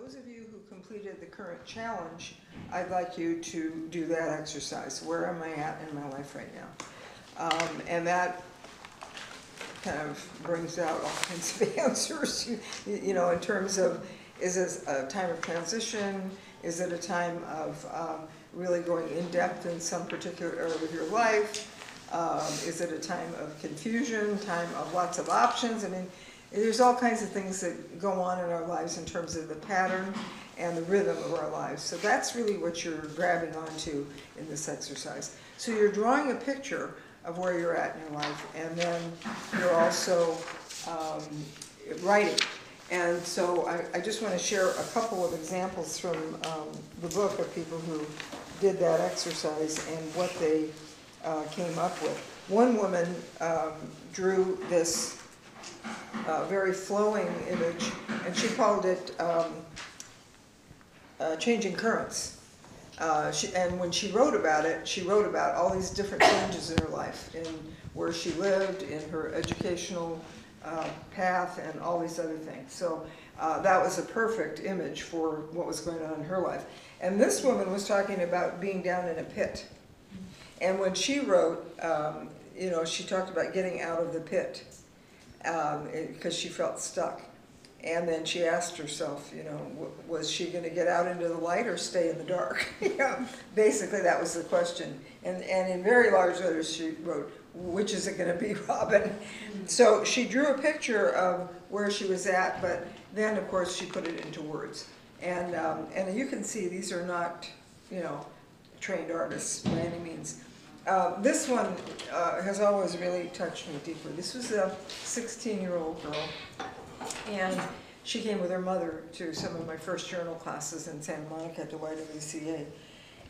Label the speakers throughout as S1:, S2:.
S1: Those of you who completed the current challenge, I'd like you to do that exercise. Where am I at in my life right now? And that kind of brings out all kinds of answers, you know, in terms of, is this a time of transition? Is it a time of really going in depth in some particular area of your life? Is it a time of confusion, time of lots of options? I mean, there's all kinds of things that go on in our lives in terms of the pattern and the rhythm of our lives. So that's really what you're grabbing onto in this exercise. So you're drawing a picture of where you're at in your life, and then you're also writing. And so I just want to share a couple of examples from the book of people who did that exercise and what they came up with. One woman drew this very flowing image, and she called it Changing Currents. And when she wrote about it, she wrote about all these different changes in her life, in where she lived, in her educational path, and all these other things. So that was a perfect image for what was going on in her life. And this woman was talking about being down in a pit. And when she wrote, you know, she talked about getting out of the pit because she felt stuck. And then she asked herself, you know, was she going to get out into the light or stay in the dark? You know, basically that was the question. And in very large letters she wrote, which is it going to be, Robin? So she drew a picture of where she was at, but then of course she put it into words. And you can see these are not, you know, trained artists by any means. This one has always really touched me deeply. This was a 16-year-old girl, and she came with her mother to some of my first journal classes in Santa Monica at the YWCA.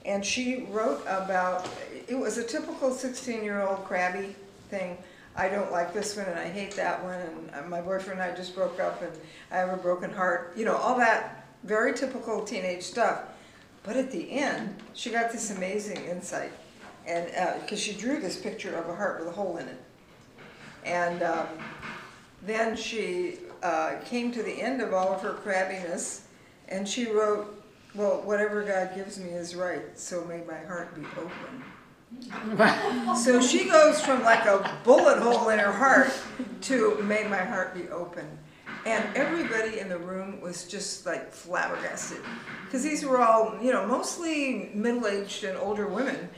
S1: And she wrote about, it was a typical 16-year-old crabby thing. I don't like this one and I hate that one, and my boyfriend and I just broke up and I have a broken heart. You know, all that very typical teenage stuff. But at the end, she got this amazing insight. And because she drew this picture of a heart with a hole in it. And then she came to the end of all of her crabbiness, and she wrote, well, whatever God gives me is right, so may my heart be open. So she goes from like a bullet hole in her heart to may my heart be open. And everybody in the room was just like flabbergasted. Because these were all, you know, mostly middle-aged and older women.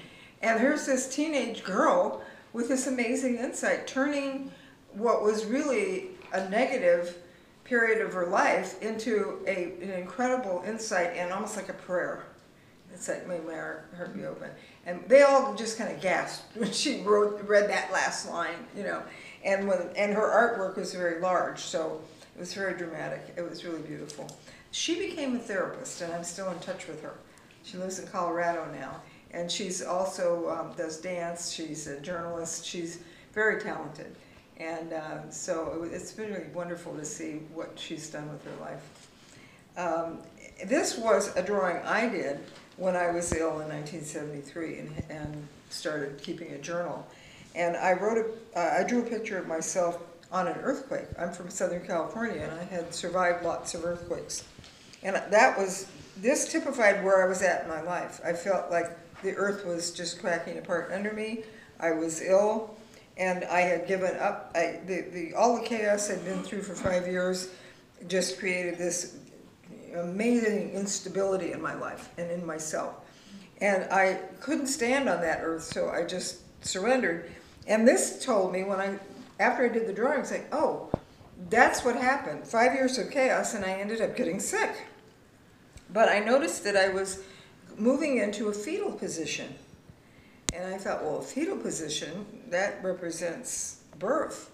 S1: And here's this teenage girl with this amazing insight, turning what was really a negative period of her life into an incredible insight and almost like a prayer. It's like, may my heart be open. And they all just kind of gasped when she read that last line, you know. And her artwork was very large, so it was very dramatic. It was really beautiful. She became a therapist, and I'm still in touch with her. She lives in Colorado now. And she's also does dance, she's a journalist, she's very talented. And so it's been really wonderful to see what she's done with her life. This was a drawing I did when I was ill in 1973 and started keeping a journal. And I drew a picture of myself on an earthquake. I'm from Southern California and I had survived lots of earthquakes. And this typified where I was at in my life. I felt like the earth was just cracking apart under me. I was ill, and I had given up. All the chaos I'd been through for 5 years just created this amazing instability in my life and in myself. And I couldn't stand on that earth, so I just surrendered. And this told me, after I did the drawing, I was like, oh, that's what happened. 5 years of chaos, and I ended up getting sick. But I noticed that I was moving into a fetal position. And I thought, well, a fetal position, that represents birth.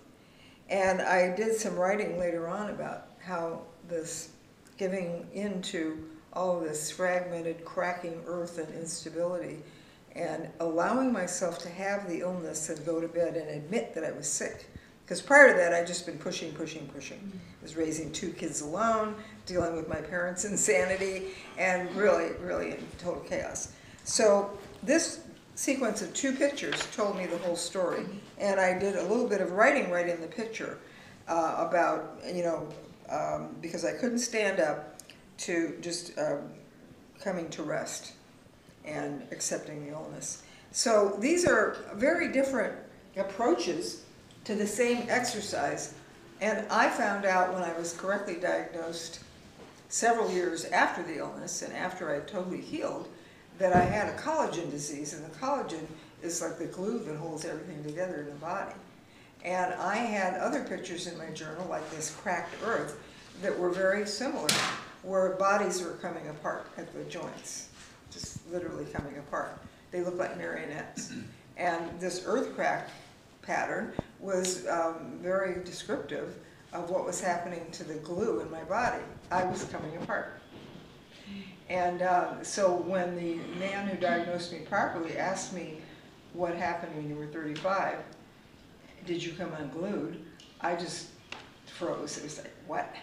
S1: And I did some writing later on about how this giving into all of this fragmented, cracking earth and instability, and allowing myself to have the illness and go to bed and admit that I was sick. Because prior to that, I'd just been pushing. I was raising 2 kids alone, dealing with my parents' insanity, and really, really in total chaos. So this sequence of 2 pictures told me the whole story. And I did a little bit of writing right in the picture about, you know, because I couldn't stand up, to just coming to rest and accepting the illness. So these are very different approaches to the same exercise. And I found out when I was correctly diagnosed several years after the illness and after I totally healed that I had a collagen disease, and the collagen is like the glue that holds everything together in the body. And I had other pictures in my journal, like this cracked earth, that were very similar, where bodies were coming apart at the joints, just literally coming apart. They look like marionettes. And this earth crack pattern was very descriptive of what was happening to the glue in my body. I was coming apart. And so when the man who diagnosed me properly asked me what happened when you were 35, did you come unglued? I just froze. It was like, what?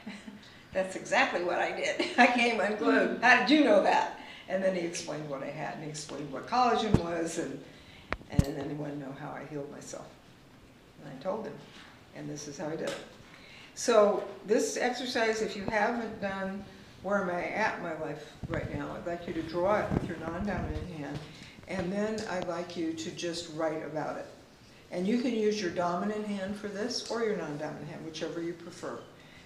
S1: That's exactly what I did. I came unglued. How did you know that? And then he explained what I had, and he explained what collagen was, and then he wanted to know how I healed myself. And I told him, and this is how I did it. So this exercise, if you haven't done where am I at in my life right now, I'd like you to draw it with your non-dominant hand, and then I'd like you to just write about it. And you can use your dominant hand for this, or your non-dominant hand, whichever you prefer.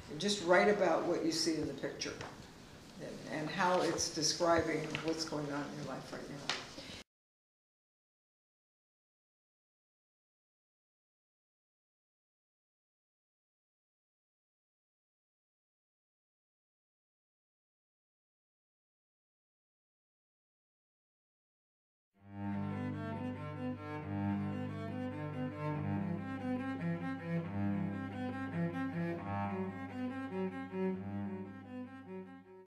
S1: And just write about what you see in the picture, and how it's describing what's going on in your life right now.